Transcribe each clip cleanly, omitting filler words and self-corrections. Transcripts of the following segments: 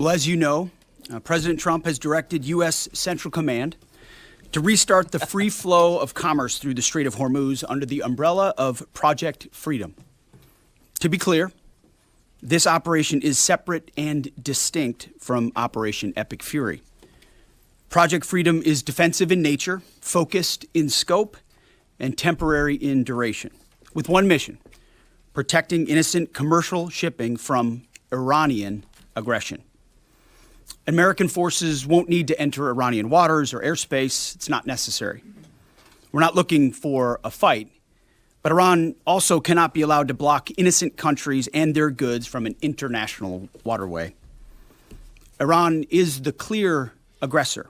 Well, as you know, President Trump has directed U.S. Central Command to restart the free flow of commerce through the Strait of Hormuz under the umbrella of Project Freedom. To be clear, this operation is separate and distinct from Operation Epic Fury. Project Freedom is defensive in nature, focused in scope, and temporary in duration, with one mission: protecting innocent commercial shipping from Iranian aggression. American forces won't need to enter Iranian waters or airspace. It's not necessary. We're not looking for a fight, but Iran also cannot be allowed to block innocent countries and their goods from an international waterway. Iran is the clear aggressor,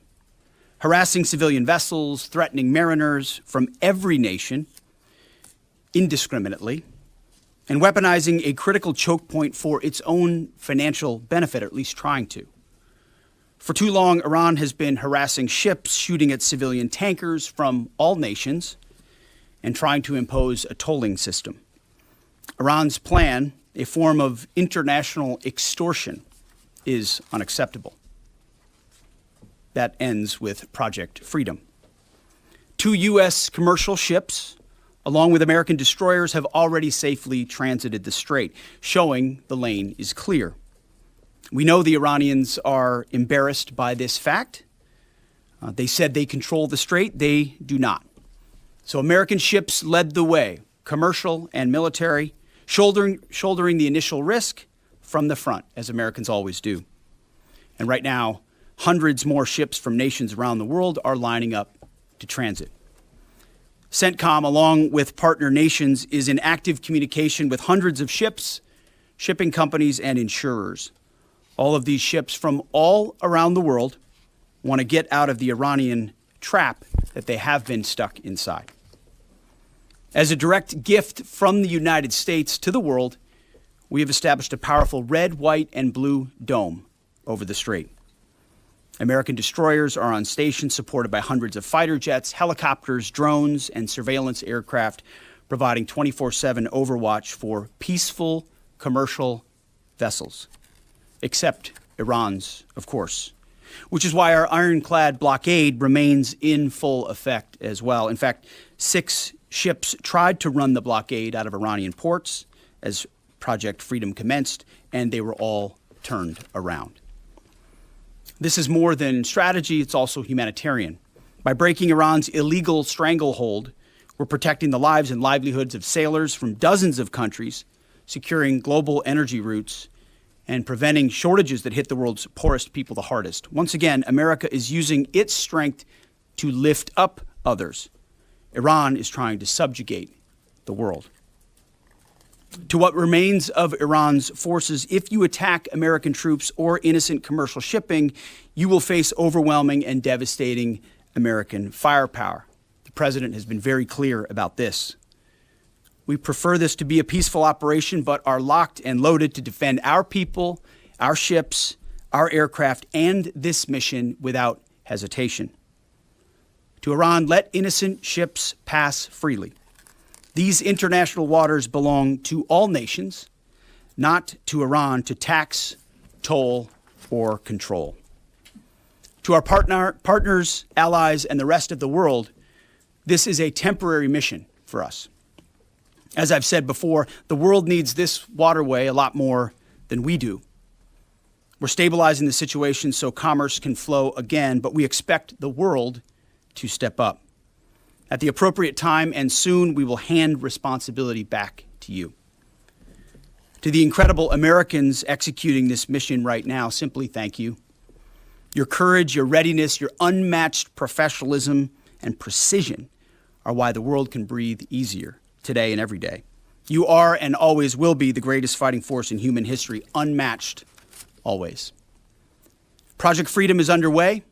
harassing civilian vessels, threatening mariners from every nation indiscriminately, and weaponizing a critical choke point for its own financial benefit, or at least trying to. For too long, Iran has been harassing ships, shooting at civilian tankers from all nations, and trying to impose a tolling system. Iran's plan, a form of international extortion, is unacceptable. That ends with Project Freedom. 2 U.S. commercial ships, along with American destroyers, have already safely transited the strait, showing the lane is clear. We know the Iranians are embarrassed by this fact. They said they control the strait. They do not. So American ships led the way, commercial and military, shouldering the initial risk from the front, as Americans always do. And right now, hundreds more ships from nations around the world are lining up to transit. CENTCOM, along with partner nations, is in active communication with hundreds of ships, shipping companies, and insurers. All of these ships from all around the world want to get out of the Iranian trap that they have been stuck inside. As a direct gift from the United States to the world, we have established a powerful red, white, and blue dome over the strait. American destroyers are on station, supported by hundreds of fighter jets, helicopters, drones, and surveillance aircraft, providing 24/7 overwatch for peaceful commercial vessels. Except Iran's, of course, which is why our ironclad blockade remains in full effect as well. In fact, 6 ships tried to run the blockade out of Iranian ports as Project Freedom commenced, and they were all turned around. This is more than strategy, it's also humanitarian. By breaking Iran's illegal stranglehold, we're protecting the lives and livelihoods of sailors from dozens of countries, securing global energy routes, and preventing shortages that hit the world's poorest people the hardest. Once again, America is using its strength to lift up others. Iran is trying to subjugate the world. To what remains of Iran's forces, if you attack American troops or innocent commercial shipping, you will face overwhelming and devastating American firepower. The president has been very clear about this. We prefer this to be a peaceful operation, but are locked and loaded to defend our people, our ships, our aircraft, and this mission without hesitation. To Iran, let innocent ships pass freely. These international waters belong to all nations, not to Iran to tax, toll, or control. To our partners, allies, and the rest of the world, this is a temporary mission for us. As I've said before, the world needs this waterway a lot more than we do. We're stabilizing the situation so commerce can flow again, but we expect the world to step up. At the appropriate time and soon, we will hand responsibility back to you. To the incredible Americans executing this mission right now, simply thank you. Your courage, your readiness, your unmatched professionalism and precision are why the world can breathe easier today and every day. You are and always will be the greatest fighting force in human history, unmatched always. Project Freedom is underway.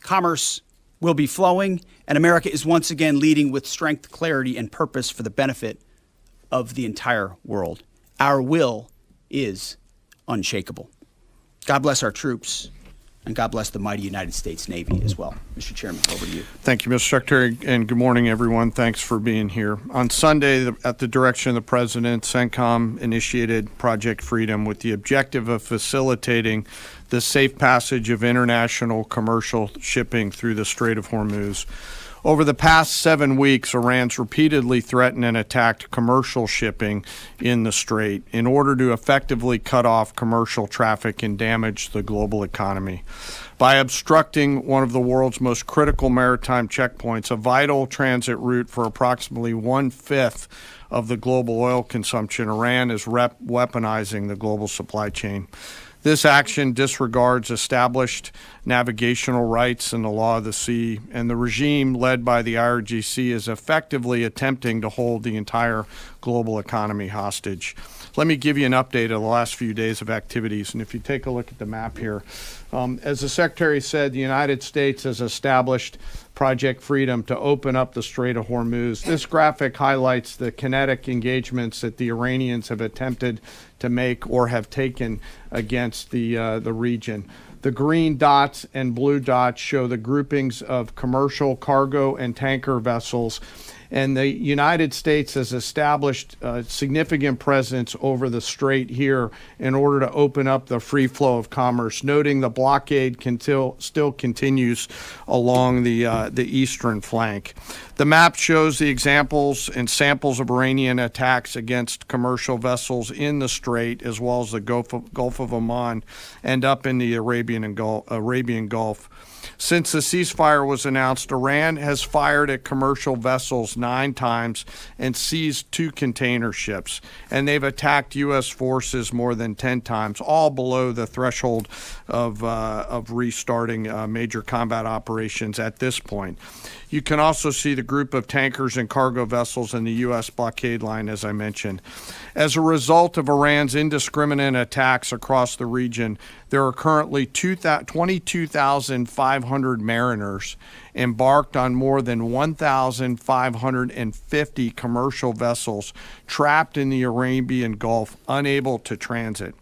Commerce will be flowing, and America is once again leading with strength, clarity, and purpose for the benefit of the entire world. Our will is unshakable. God bless our troops, And God bless the mighty United States Navy as well. Mr. Chairman, over to you. Thank you, Mr. Secretary, and good morning, everyone. Thanks for being here. On Sunday, at the direction of the President, CENTCOM initiated Project Freedom with the objective of facilitating the safe passage of international commercial shipping through the Strait of Hormuz. Over the past 7 weeks, Iran's repeatedly threatened and attacked commercial shipping in the Strait in order to effectively cut off commercial traffic and damage the global economy. By obstructing one of the world's most critical maritime checkpoints, a vital transit route for approximately 1/5 of the global oil consumption, Iran is weaponizing the global supply chain. This action disregards established navigational rights and the law of the sea, and the regime led by the IRGC is effectively attempting to hold the entire global economy hostage. Let me give you an update of the last few days of activities, and if you take a look at the map here, as the Secretary said, the United States has established Project Freedom to open up the Strait of Hormuz. This graphic highlights the kinetic engagements that the Iranians have attempted to make or have taken against the region. The green dots and blue dots show the groupings of commercial, cargo, and tanker vessels. And the United States has established a significant presence over the strait here in order to open up the free flow of commerce, noting the blockade still continues along the eastern flank. The map shows the examples and samples of Iranian attacks against commercial vessels in the strait, as well as the Gulf of Oman and up in the Arabian Gulf. Since the ceasefire was announced, Iran has fired at commercial vessels 9 times and seized 2 container ships, and they've attacked U.S. forces more than 10 times, all below the threshold of restarting major combat operations at this point. You can also see the group of tankers and cargo vessels in the U.S. blockade line, as I mentioned. As a result of Iran's indiscriminate attacks across the region, there are currently 22,500 mariners embarked on more than 1,550 commercial vessels trapped in the Arabian Gulf, unable to transit.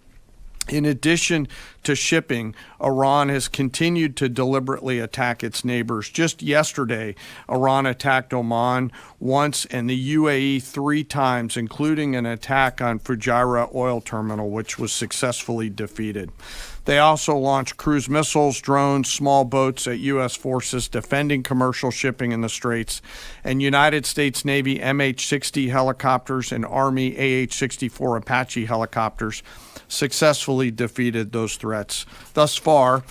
In addition to shipping, Iran has continued to deliberately attack its neighbors. Just yesterday, Iran attacked Oman once and the UAE 3 times, including an attack on Fujairah oil terminal, which was successfully defeated. They also launched cruise missiles, drones, small boats at U.S. forces defending commercial shipping in the Straits, and United States Navy MH-60 helicopters and Army AH-64 Apache helicopters successfully defeated those threats. Thus far,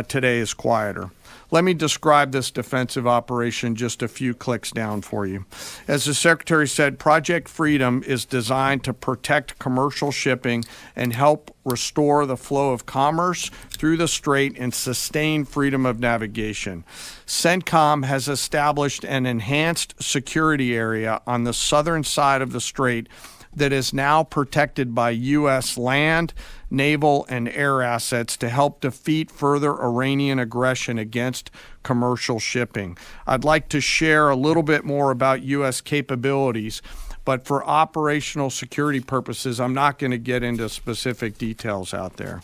today is quieter. Let me describe this defensive operation just a few clicks down for you. As the Secretary said, Project Freedom is designed to protect commercial shipping and help restore the flow of commerce through the strait and sustain freedom of navigation. CENTCOM has established an enhanced security area on the southern side of the strait that is now protected by U.S. land, naval, and air assets to help defeat further Iranian aggression against commercial shipping. I'd like to share a little bit more about U.S. capabilities, but for operational security purposes, I'm not going to get into specific details out there.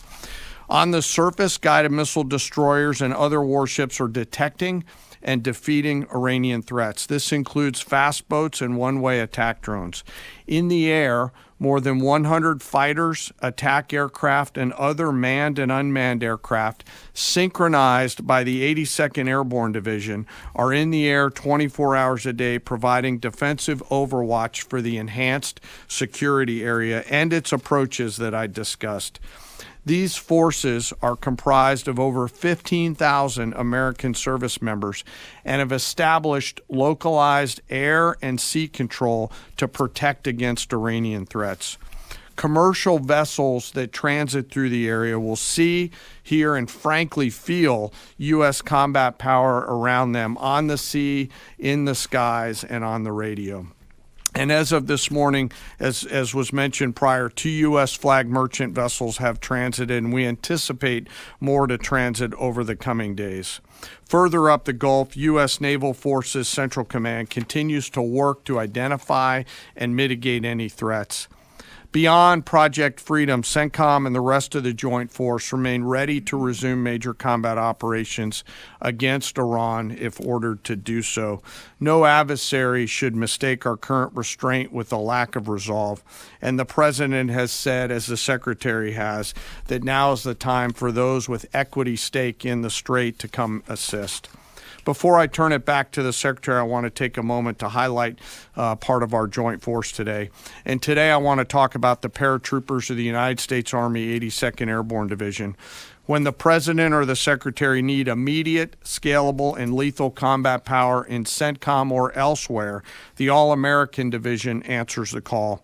On the surface, guided missile destroyers and other warships are detecting and defeating Iranian threats. This includes fast boats and one-way attack drones. In the air, more than 100 fighters, attack aircraft, and other manned and unmanned aircraft, synchronized by the 82nd Airborne Division, are in the air 24 hours a day, providing defensive overwatch for the enhanced security area and its approaches that I discussed. These forces are comprised of over 15,000 American service members and have established localized air and sea control to protect against Iranian threats. Commercial vessels that transit through the area will see, hear, and frankly feel U.S. combat power around them on the sea, in the skies, and on the radio. And as of this morning, as was mentioned prior, 2 U.S. flag merchant vessels have transited, and we anticipate more to transit over the coming days. Further up the Gulf, U.S. Naval Forces Central Command continues to work to identify and mitigate any threats. Beyond Project Freedom, CENTCOM and the rest of the joint force remain ready to resume major combat operations against Iran if ordered to do so. No adversary should mistake our current restraint with a lack of resolve. And the President has said, as the Secretary has, that now is the time for those with equity stake in the strait to come assist. Before I turn it back to the Secretary, I want to take a moment to highlight part of our joint force today. And today I want to talk about the paratroopers of the United States Army 82nd Airborne Division. When the President or the Secretary need immediate, scalable, and lethal combat power in CENTCOM or elsewhere, the All-American Division answers the call.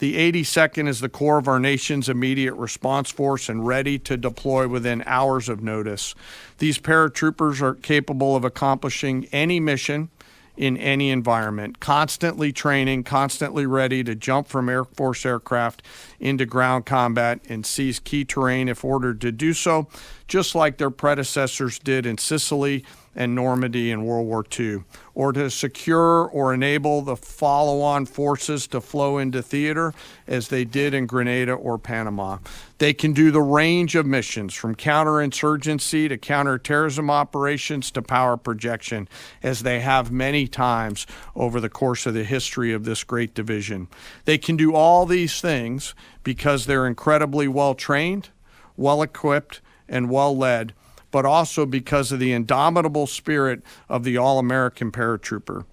The 82nd is the core of our nation's immediate response force and ready to deploy within hours of notice. These paratroopers are capable of accomplishing any mission in any environment, constantly training, constantly ready to jump from Air Force aircraft into ground combat and seize key terrain if ordered to do so, just like their predecessors did in Sicily and Normandy in World War II, or to secure or enable the follow-on forces to flow into theater as they did in Grenada or Panama. They can do the range of missions from counterinsurgency to counterterrorism operations to power projection, as they have many times over the course of the history of this great division. They can do all these things because they're incredibly well-trained, well-equipped, and well-led, but also because of the indomitable spirit of the All-American paratrooper.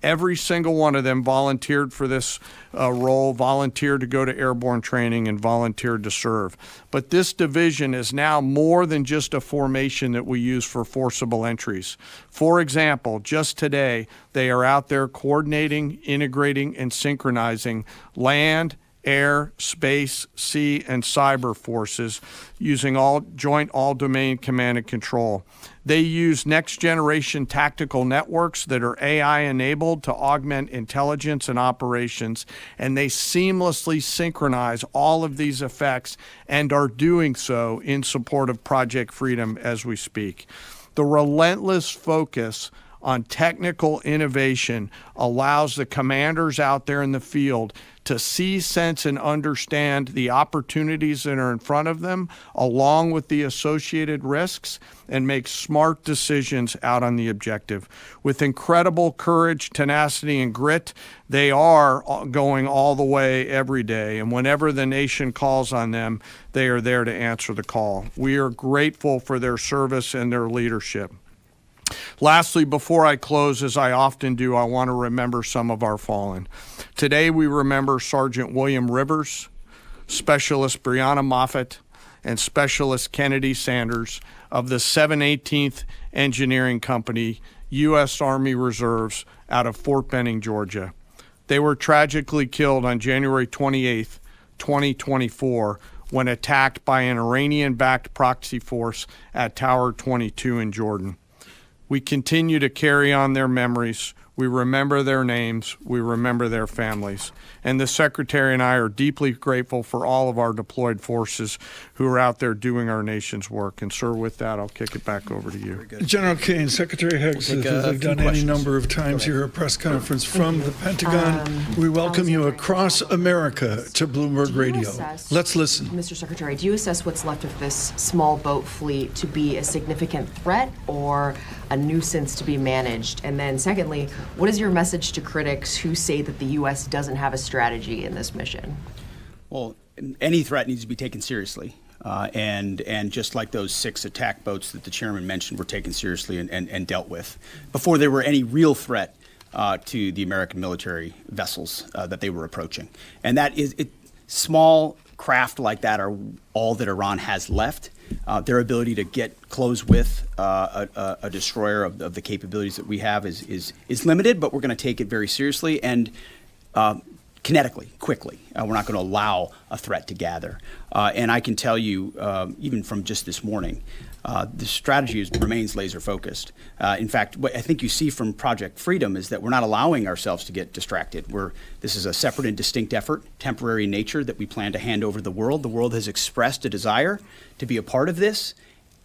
Every single one of them volunteered for this role, volunteered to go to airborne training, and volunteered to serve. But this division is now more than just a formation that we use for forcible entries. For example, just today, they are out there coordinating, integrating, and synchronizing land, air, space, sea, and cyber forces using joint all-domain command and control. They use next-generation tactical networks that are AI-enabled to augment intelligence and operations, and they seamlessly synchronize all of these effects and are doing so in support of Project Freedom as we speak. The relentless focus on technical innovation allows the commanders out there in the field to see, sense, and understand the opportunities that are in front of them, along with the associated risks, and make smart decisions out on the objective. With incredible courage, tenacity, and grit, they are going all the way every day, and whenever the nation calls on them, they are there to answer the call. We are grateful for their service and their leadership. Lastly, before I close, as I often do, I want to remember some of our fallen. Today, we remember Sergeant William Rivers, Specialist Brianna Moffett, and Specialist Kennedy Sanders of the 718th Engineering Company, U.S. Army Reserves, out of Fort Benning, Georgia. They were tragically killed on January 28, 2024, when attacked by an Iranian-backed proxy force at Tower 22 in Jordan. We continue to carry on their memories. We remember their names. We remember their families. And the Secretary and I are deeply grateful for all of our deployed forces who are out there doing our nation's work. And, sir, with that, I'll kick it back over to you. General Caine, Secretary Hegseth, as I've done any number of times here at a press conference from the Pentagon, we welcome you across America to Bloomberg Radio. Let's listen. Mr. Secretary, do you assess what's left of this small boat fleet to be a significant threat or a nuisance to be managed? And then secondly, what is your message to critics who say that the U.S. doesn't have a strategy in this mission? Well, any threat needs to be taken seriously. And just like those 6 attack boats that the chairman mentioned were taken seriously and dealt with before there were any real threat to the American military vessels that they were approaching. And that is small craft like that are all that Iran has left. Their ability to close with a destroyer of the capabilities that we have is limited, but we're going to take it very seriously and kinetically, quickly. We're not going to allow a threat to gather. And I can tell you, even from just this morning, the strategy remains laser focused. In fact, what I think you see from Project Freedom is that we're not allowing ourselves to get distracted. This is a separate and distinct effort, temporary in nature, that we plan to hand over to the world. The world has expressed a desire to be a part of this.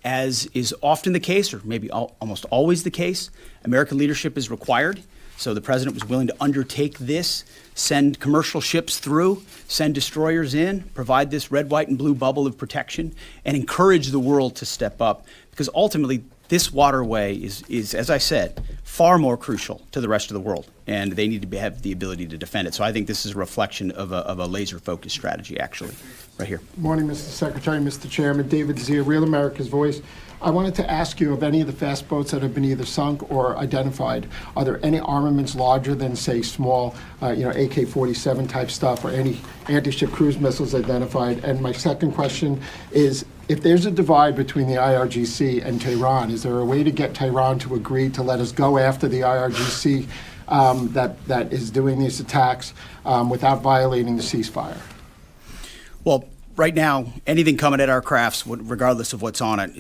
As is often the case, or maybe almost always the case, American leadership is required So the president was willing to undertake this, send commercial ships through, send destroyers in, provide this red, white, and blue bubble of protection, and encourage the world to step up. Because ultimately, this waterway is, as I said, far more crucial to the rest of the world, and they need to have the ability to defend it. So I think this is a reflection of a laser-focused strategy, actually, right here. Morning, Mr. Secretary, Mr. Chairman. David Zia, Real America's Voice. I wanted to ask you, of any of the fast boats that have been either sunk or identified, are there any armaments larger than, say, small, AK-47 type stuff, or any anti-ship cruise missiles identified? And my second question is, if there's a divide between the IRGC and Tehran, is there a way to get Tehran to agree to let us go after the IRGC that is doing these attacks without violating the ceasefire? Well, right now, anything coming at our crafts, regardless of what's on it,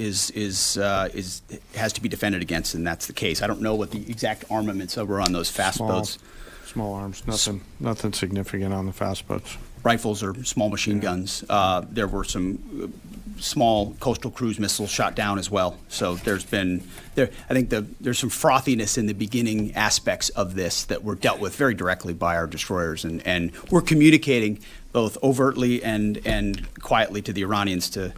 has to be defended against, and that's the case. I don't know what the exact armaments were on those fast boats. Small arms, nothing significant on the fast boats. Rifles or small machine guns. There were some small coastal cruise missiles shot down as well. So there's some frothiness in the beginning aspects of this that were dealt with very directly by our destroyers, and we're communicating both overtly and quietly to the Iranians to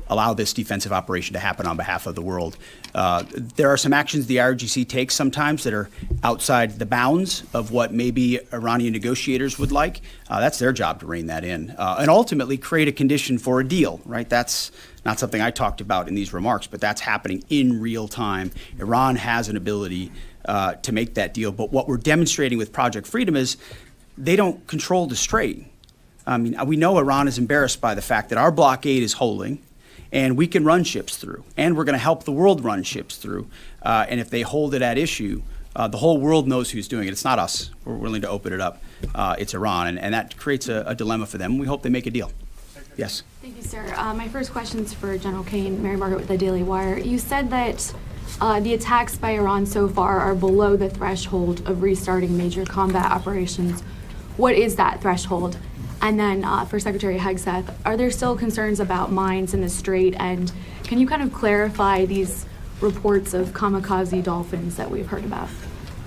allow this defensive operation to happen on behalf of the world. There are some actions the IRGC takes sometimes that are outside the bounds of what maybe Iranian negotiators would like. That's their job to rein that in and ultimately create a condition for a deal, right? That's not something I talked about in these remarks, but that's happening in real time. Iran has an ability to make that deal. But what we're demonstrating with Project Freedom is they don't control the strait. I mean, we know Iran is embarrassed by the fact that our blockade is holding, and we can run ships through, and we're going to help the world run ships through. And if they hold it at issue, the whole world knows who's doing it. It's not us. We're willing to open it up. It's Iran, and that creates a dilemma for them. We hope they make a deal. Yes. Thank you, sir. My first question is for General Caine. Mary Margaret with the Daily Wire. You said that the attacks by Iran so far are below the threshold of restarting major combat operations. What is that threshold? And then for Secretary Hegseth, are there still concerns about mines in the Strait? And can you kind of clarify these reports of kamikaze dolphins that we've heard about?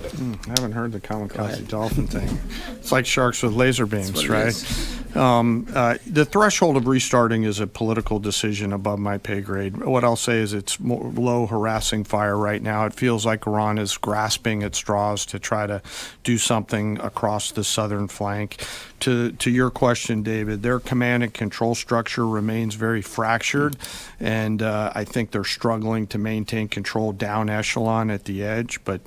I haven't heard the kamikaze dolphin thing. It's like sharks with laser beams, right? The threshold of restarting is a political decision above my pay grade. What I'll say is it's low harassing fire right now. It feels like Iran is grasping at straws to try to do something across the southern flank. To your question, David, their command and control structure remains very fractured, and I think they're struggling to maintain control down echelon at the edge, but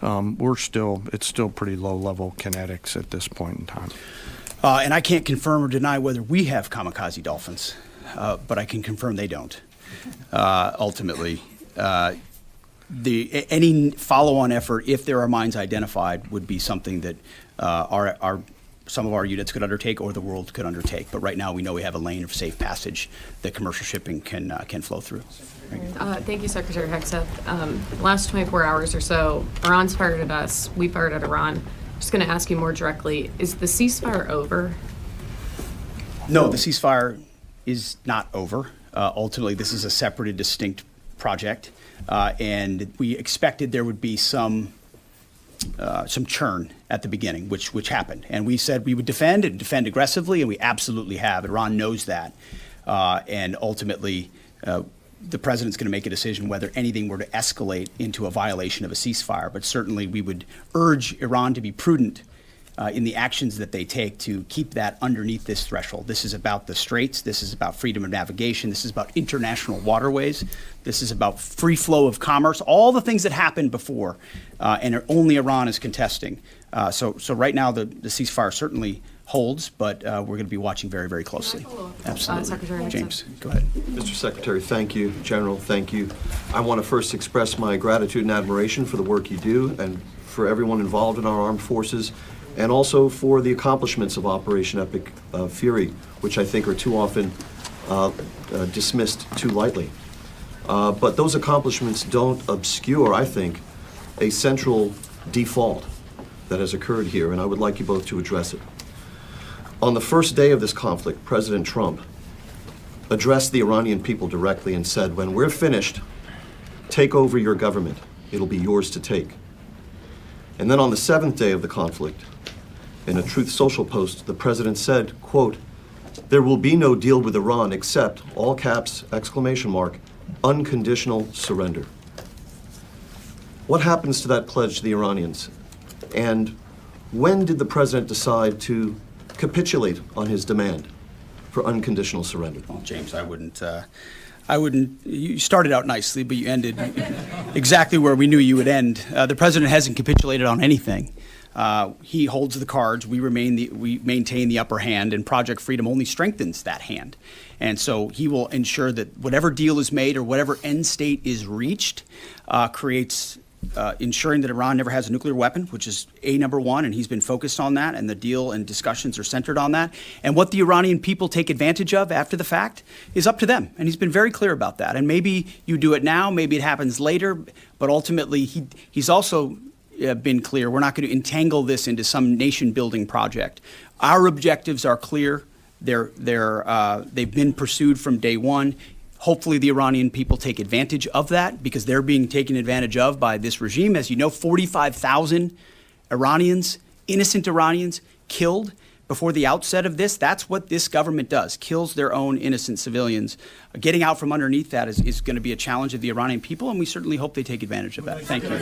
it's still pretty low-level kinetics at this point in time. And I can't confirm or deny whether we have kamikaze dolphins, but I can confirm they don't. Ultimately, any follow-on effort, if there are mines identified, would be something that some of our units could undertake or the world could undertake. But right now, we know we have a lane of safe passage that commercial shipping can flow through. Thank you, Secretary Hegseth. Last 24 hours or so, Iran's fired at us. We fired at Iran. Just going to ask you more directly, is the ceasefire over? No, the ceasefire is not over. Ultimately, this is a separate and distinct project, and we expected there would be some churn at the beginning, which happened. And we said we would defend and defend aggressively, and we absolutely have. Iran knows that. And ultimately, the president's going to make a decision whether anything were to escalate into a violation of a ceasefire. But certainly we would urge Iran to be prudent in the actions that they take to keep that underneath this threshold. This is about the straits. This is about freedom of navigation. This is about international waterways. This is about free flow of commerce, all the things that happened before, and only Iran is contesting. So right now the ceasefire certainly holds, but we're going to be watching very, very closely. Absolutely. Secretary James, go ahead. Mr. Secretary, thank you. General, thank you. I want to first express my gratitude and admiration for the work you do and for everyone involved in our armed forces, and also for the accomplishments of Operation Epic Fury, which I think are too often dismissed too lightly. But those accomplishments don't obscure, I think, a central default that has occurred here, and I would like you both to address it. On the first day of this conflict, President Trump addressed the Iranian people directly and said, when we're finished, take over your government. It'll be yours to take. And then on the seventh day of the conflict, in a Truth Social post, the president said, quote, "There will be no deal with Iran except, all caps, exclamation mark, unconditional surrender." What happens to that pledge to the Iranians? And when did the president decide to capitulate on his demand for unconditional surrender? Well, James, I wouldn't. You started out nicely, but you ended exactly where we knew you would end. The president hasn't capitulated on anything. He holds the cards. We maintain the upper hand, and Project Freedom only strengthens that hand. And so he will ensure that whatever deal is made or whatever end state is reached creates ensuring that Iran never has a nuclear weapon, which is number one, and he's been focused on that, and the deal and discussions are centered on that. And what the Iranian people take advantage of after the fact is up to them, and he's been very clear about that. And maybe you do it now, maybe it happens later, but ultimately he's also been clear, we're not going to entangle this into some nation-building project. Our objectives are clear. They've been pursued from day one. Hopefully the Iranian people take advantage of that because they're being taken advantage of by this regime. As you know, 45,000 Iranians, innocent Iranians, killed before the outset of this. That's what this government does, kills their own innocent civilians. Getting out from underneath that is going to be a challenge of the Iranian people, and we certainly hope they take advantage of that. Thank you. Can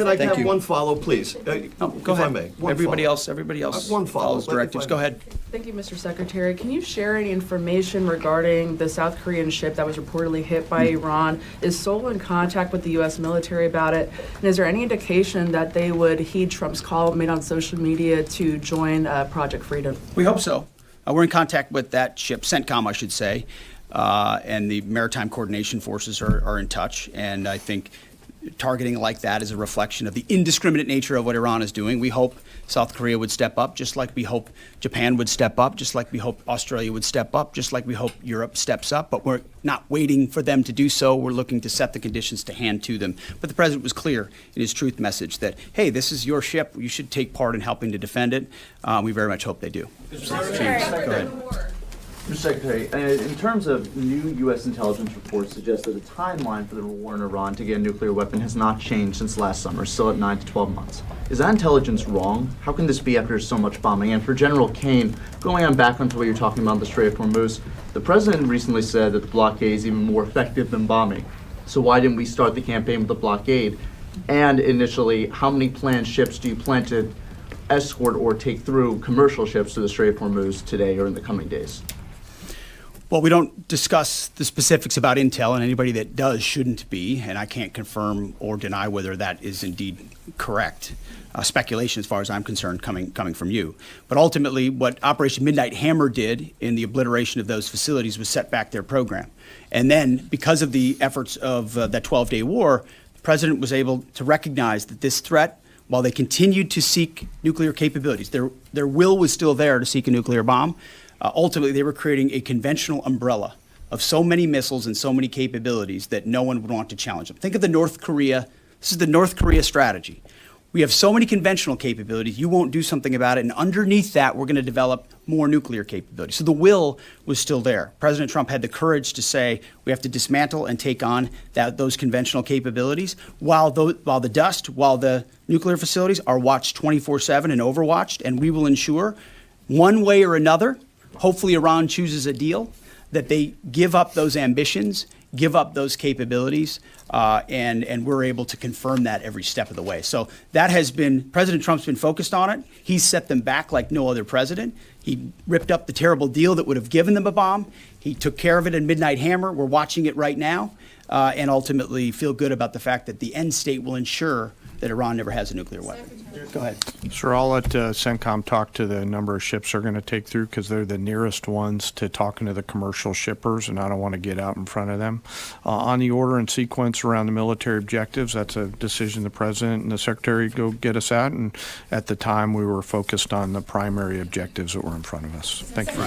I have one follow, please? Go ahead. Everybody else one follow. follows directives. Go ahead. Thank you, Mr. Secretary. Can you share any information regarding the South Korean ship that was reportedly hit by Iran? Is Seoul in contact with the U.S. military about it? And is there any indication that they would heed Trump's call made on social media to join Project Freedom? We hope so. We're in contact with that ship, CENTCOM, I should say, and the Maritime Coordination Forces are in touch. And I think targeting like that is a reflection of the indiscriminate nature of what Iran is doing. We hope South Korea would step up, just like we hope Japan would step up, just like we hope Australia would step up, just like we hope Europe steps up. But we're not waiting for them to do so. We're looking to set the conditions to hand to them. But the president was clear in his truth message that, hey, this is your ship. You should take part in helping to defend it. We very much hope they do. James, go ahead. Mr. Secretary, in terms of new U.S. intelligence reports suggest that the timeline for the war in Iran to get a nuclear weapon has not changed since last summer, still at 9 to 12 months. Is that intelligence wrong? How can this be after so much bombing? And for General Caine, going on back onto what you're talking about, the Strait of Hormuz, the president recently said that the blockade is even more effective than bombing. So why didn't we start the campaign with the blockade? And initially, how many planned ships do you plan to escort or take through commercial ships to the Strait of Hormuz today or in the coming days? Well, we don't discuss the specifics about intel, and anybody that does shouldn't be, and I can't confirm or deny whether that is indeed correct. Speculation, as far as I'm concerned, coming from you. But ultimately, what Operation Midnight Hammer did in the obliteration of those facilities was set back their program. And then, because of the efforts of that 12-day war, the president was able to recognize that this threat, while they continued to seek nuclear capabilities, their will was still there to seek a nuclear bomb. Ultimately, they were creating a conventional umbrella of so many missiles and so many capabilities that no one would want to challenge them. Think of the North Korea. This is the North Korea strategy. We have so many conventional capabilities, you won't do something about it, and underneath that, we're going to develop more nuclear capabilities. So the will was still there. President Trump had the courage to say we have to dismantle and take on those conventional capabilities while the nuclear facilities are watched 24/7 and overwatched, and we will ensure one way or another, hopefully Iran chooses a deal, that they give up those ambitions, give up those capabilities, and we're able to confirm that every step of the way. So that has been, President Trump's been focused on it. He's set them back like no other president. He ripped up the terrible deal that would have given them a bomb. He took care of it in Midnight Hammer. We're watching it right now, and ultimately feel good about the fact that the end state will ensure that Iran never has a nuclear weapon. Go ahead. Sir, I'll let CENTCOM talk to the number of ships they're going to take through because they're the nearest ones to talking to the commercial shippers, and I don't want to get out in front of them. On the order and sequence around the military objectives, that's a decision the President and the Secretary go get us at, and at the time we were focused on the primary objectives that were in front of us. Thank you.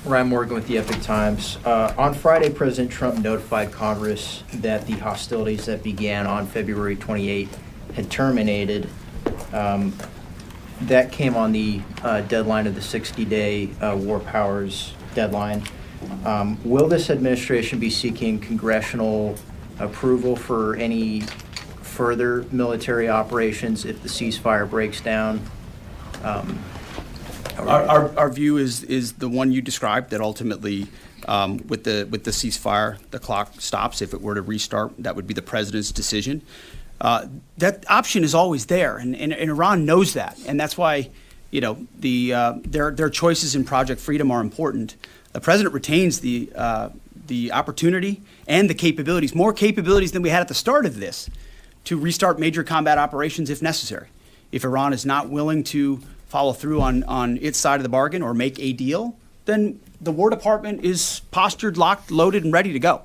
Ryan Morgan with the Epic Times. On Friday, President Trump notified Congress that the hostilities that began on February 28 had terminated. That came on the deadline of the 60-day war powers deadline. Will this administration be seeking congressional approval for further military operations if the ceasefire breaks down? Our view is the one you described, that ultimately, with the ceasefire, the clock stops. If it were to restart, that would be the president's decision. That option is always there, and Iran knows that, and that's why, their choices in Project Freedom are important. The president retains the opportunity and the capabilities, more capabilities than we had at the start of this, to restart major combat operations if necessary. If Iran is not willing to follow through on its side of the bargain or make a deal, then the War Department is postured, locked, loaded, and ready to go.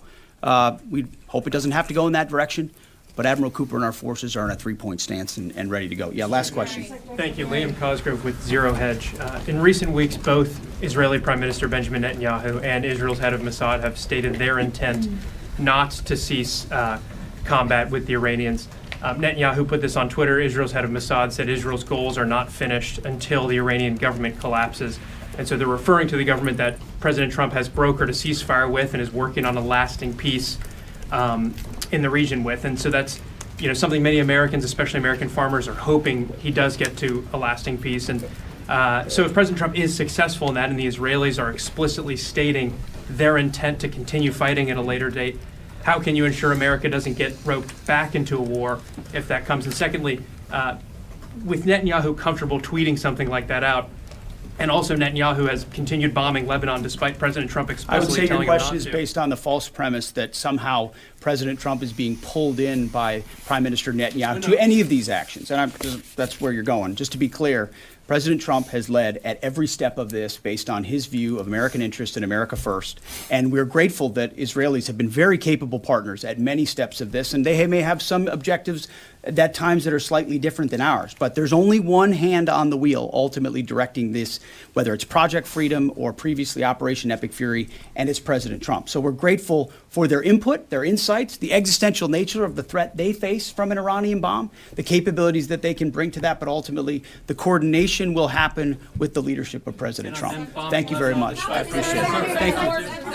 We hope it doesn't have to go in that direction, but Admiral Cooper and our forces are in a three-point stance and ready to go. Yeah, last question. Thank you. Liam Cosgrove with Zero Hedge. In recent weeks, both Israeli Prime Minister Benjamin Netanyahu and Israel's head of Mossad have stated their intent not to cease combat with the Iranians. Netanyahu put this on Twitter. Israel's head of Mossad said Israel's goals are not finished until the Iranian government collapses. And so they're referring to the government that President Trump has brokered a ceasefire with and is working on a lasting peace in the region with. And so that's something many Americans, especially American farmers, are hoping he does get to a lasting peace. And so if President Trump is successful in that and the Israelis are explicitly stating their intent to continue fighting at a later date, how can you ensure America doesn't get roped back into a war if that comes? And secondly, with Netanyahu comfortable tweeting something like that out, and also Netanyahu has continued bombing Lebanon despite President Trump explicitly telling him not to. I would say your question is based on the false premise that somehow President Trump is being pulled in by Prime Minister Netanyahu to any of these actions. And that's where you're going. Just to be clear, President Trump has led at every step of this based on his view of American interest and America first. And we're grateful that Israelis have been very capable partners at many steps of this. And they may have some objectives at times that are slightly different than ours. But there's only one hand on the wheel ultimately directing this, whether it's Project Freedom or previously Operation Epic Fury, and it's President Trump. So we're grateful for their input, their insights, the existential nature of the threat they face from an Iranian bomb, the capabilities that they can bring to that, but ultimately the coordination will happen with the leadership of President Trump. Thank you very much. I appreciate it. Thank you.